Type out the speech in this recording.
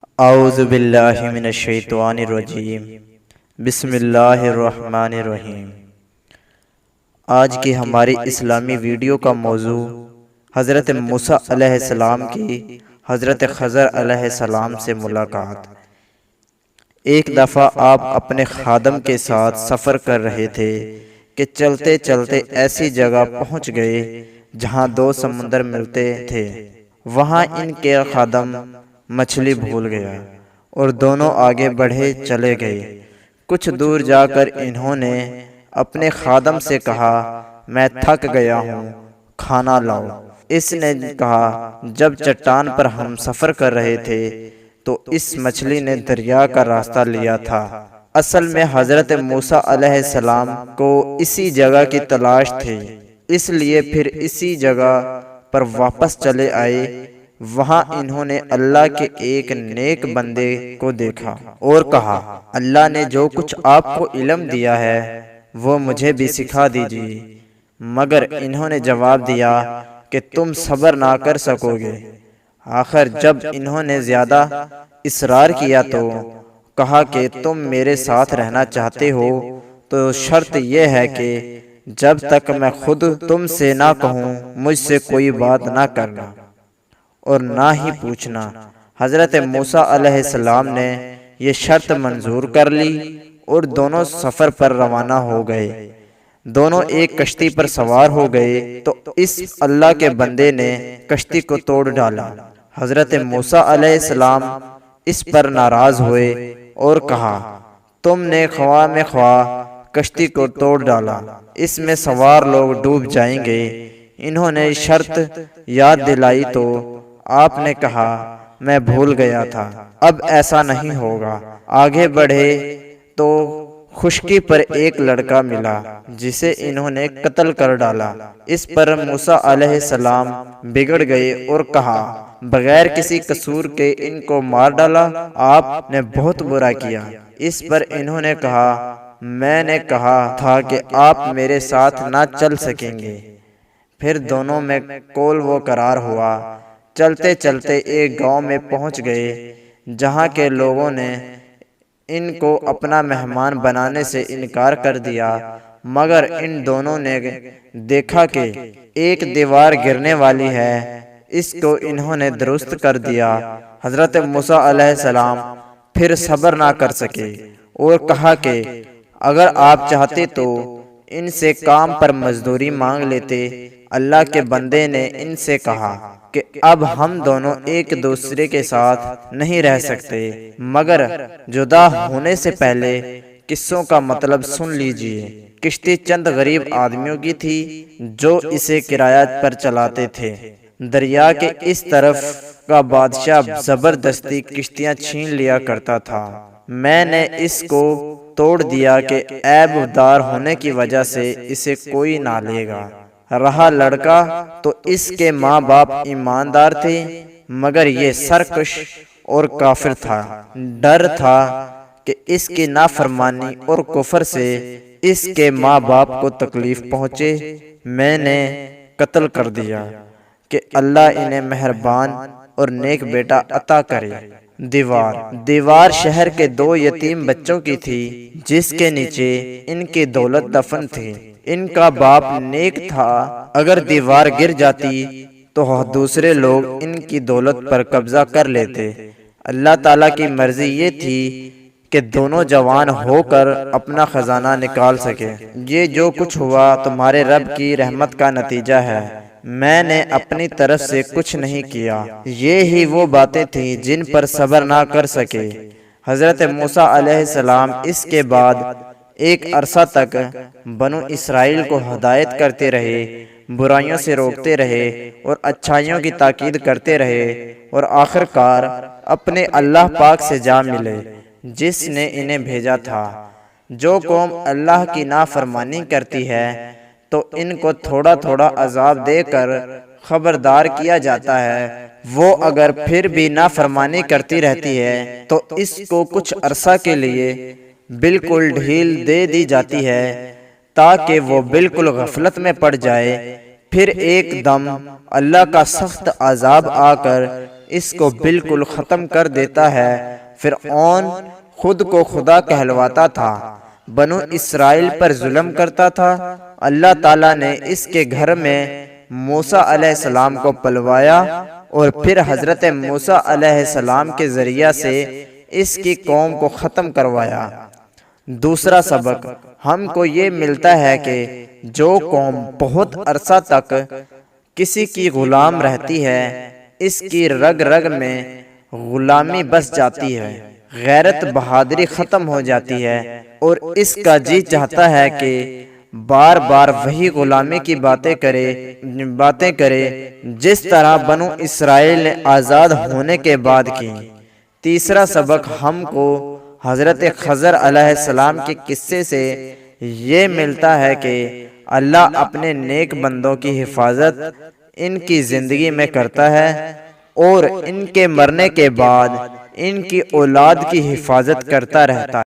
اعوذ باللہ من الشیطان الرجیم بسم اللہ الرحمن الرحیم۔ آج کی ہماری اسلامی ویڈیو کا موضوع حضرت موسیٰ علیہ السلام کی حضرت خضر علیہ السلام سے ملاقات۔ ایک دفعہ آپ اپنے خادم کے ساتھ سفر کر رہے تھے کہ چلتے چلتے ایسی جگہ پہنچ گئے جہاں دو سمندر ملتے تھے۔ وہاں ان کے خادم مچھلی بھول گیا اور دونوں آگے بڑھے چلے گئے۔ کچھ دور جا کر انہوں نے اپنے خادم سے کہا، میں تھک گیا ہوں، کھانا لاؤ۔ اس نے کہا، جب چٹان پر ہم سفر کر رہے تھے تو اس مچھلی نے دریا کا راستہ لیا تھا۔ اصل میں حضرت موسیٰ علیہ السلام کو اسی جگہ کی تلاش تھی، اس لیے پھر اسی جگہ پر واپس چلے آئے۔ وہاں انہوں نے اللہ کے ایک نیک بندے کو دیکھا اور کہا، اللہ نے جو کچھ آپ کو علم دیا ہے وہ مجھے بھی سکھا دیجیے۔ مگر انہوں نے جواب دیا کہ تم صبر نہ کر سکو گے۔ آخر جب انہوں نے زیادہ اصرار کیا تو کہا کہ تم میرے ساتھ رہنا چاہتے ہو تو شرط یہ ہے کہ جب تک میں خود تم سے نہ کہوں مجھ سے کوئی بات نہ کرنا اور نہ ہی پوچھنا۔ حضرت موسیٰ علیہ السلام نے یہ شرط منظور کر لی اور دونوں سفر پر روانہ ہو گئے۔ دونوں ایک کشتی پر سوار ہو گئے تو اس اللہ کے بندے نے کشتی کو توڑ ڈالا۔ حضرت موسیٰ علیہ السلام اس پر ناراض ہوئے اور کہا، تم نے خواہ مخواہ کشتی کو توڑ ڈالا، اس میں سوار لوگ ڈوب جائیں گے۔ انہوں نے شرط یاد دلائی تو آپ نے کہا، میں بھول گیا تھا، اب ایسا نہیں ہوگا۔ آگے بڑھے تو خشکی پر ایک لڑکا ملا جسے انہوں نے قتل کر ڈالا۔ اس پر موسیٰ علیہ السلام بگڑ گئے اور کہا، بغیر کسی قصور کے ان کو مار ڈالا، آپ نے بہت برا کیا۔ اس پر انہوں نے کہا، میں نے کہا تھا کہ آپ میرے ساتھ نہ چل سکیں گے۔ پھر دونوں میں قول و قرار ہوا۔ چلتے چلتے ایک گاؤں میں پہنچ گئے جہاں کے لوگوں نے ان کو اپنا مہمان بنانے سے انکار کر دیا، مگر ان دونوں نے دیکھا کہ ایک دیوار گرنے والی ہے، اس کو انہوں نے درست کر دیا۔ حضرت موسیٰ علیہ السلام پھر صبر نہ کر سکے اور کہا کہ اگر آپ چاہتے تو ان سے کام پر مزدوری مانگ لیتے۔ اللہ کے بندے نے ان سے کہا کہ اب ہم دونوں ایک دوسرے کے ساتھ نہیں رہ سکتے، مگر جدا ہونے سے پہلے قصوں کا مطلب سن لیجئے۔ کشتی چند غریب آدمیوں کی تھی جو اسے کرایہ پر چلاتے تھے۔ دریا کے اس طرف کا بادشاہ زبردستی کشتیاں چھین لیا کرتا تھا۔ میں نے اس کو توڑ دیا کہ عیب دار ہونے کی وجہ سے اسے کوئی نہ لے گا۔ رہا لڑکا تو اس کے ماں باپ ایماندار تھے، مگر یہ سرکش اور کافر تھا۔ ڈر تھا کہ اس کی نافرمانی اور کفر سے اس کے ماں باپ کو تکلیف پہنچے۔ میں نے قتل کر دیا کہ اللہ انہیں مہربان اور نیک بیٹا عطا کرے۔ دیوار شہر کے دو یتیم بچوں کی تھی جس کے نیچے ان کی دولت دفن تھی۔ ان کا باپ نیک تھا، اگر دیوار گر جاتی تو دوسرے لوگ ان کی دولت پر قبضہ کر لیتے۔ اللہ تعالیٰ کی مرضی یہ تھی کہ دونوں جوان ہو کر اپنا خزانہ نکال سکے۔ یہ جو کچھ ہوا تمہارے رب کی رحمت کا نتیجہ ہے، میں نے اپنی طرف سے کچھ نہیں کیا۔ یہ ہی وہ باتیں تھیں جن پر صبر نہ کر سکے۔ حضرت موسیٰ علیہ السلام اس کے بعد ایک عرصہ تک بنو اسرائیل کو ہدایت کرتے رہے، برائیوں سے روکتے رہے اور اچھائیوں کی تاکید کرتے رہے، اور آخر کار اپنے اللہ پاک سے جا ملے جس نے انہیں بھیجا تھا۔ جو قوم اللہ کی نافرمانی کرتی ہے تو ان کو تھوڑا تھوڑا عذاب دے کر خبردار کیا جاتا ہے، وہ اگر پھر بھی نافرمانی کرتی رہتی ہے تو اس کو کچھ عرصہ کے لیے بالکل ڈھیل دے دی جاتی ہے تاکہ وہ بالکل غفلت میں پڑ جائے۔ پھر ایک دم اللہ کا سخت عذاب آ کر اس کو بالکل ختم کر دیتا ہے۔ فرعون خود کو خدا کہلواتا تھا، بنو اسرائیل پر ظلم کرتا تھا۔ اللہ تعالیٰ نے اس کے گھر میں موسیٰ علیہ السلام کو پلوایا اور پھر حضرت موسیٰ علیہ السلام کے ذریعہ سے اس کی قوم کو ختم کروایا۔ دوسرا سبق ہم کو یہ ملتا ہے کہ جو قوم بہت عرصہ تک کسی کی غلام رہتی ہے، اس کی رگ رگ میں غلامی بس جاتی ہے، غیرت بہادری ختم ہو جاتی ہے اور اس کا جی چاہتا ہے کہ بار بار وہی غلامی کی باتیں کرے جس طرح بنو اسرائیل نے آزاد ہونے کے بعد کی۔ تیسرا سبق ہم کو حضرت خضر علیہ السلام کے قصے سے یہ ملتا ہے کہ اللہ اپنے نیک بندوں کی حفاظت ان کی زندگی میں کرتا ہے اور ان کے مرنے کے بعد ان کی اولاد کی حفاظت کرتا رہتا ہے۔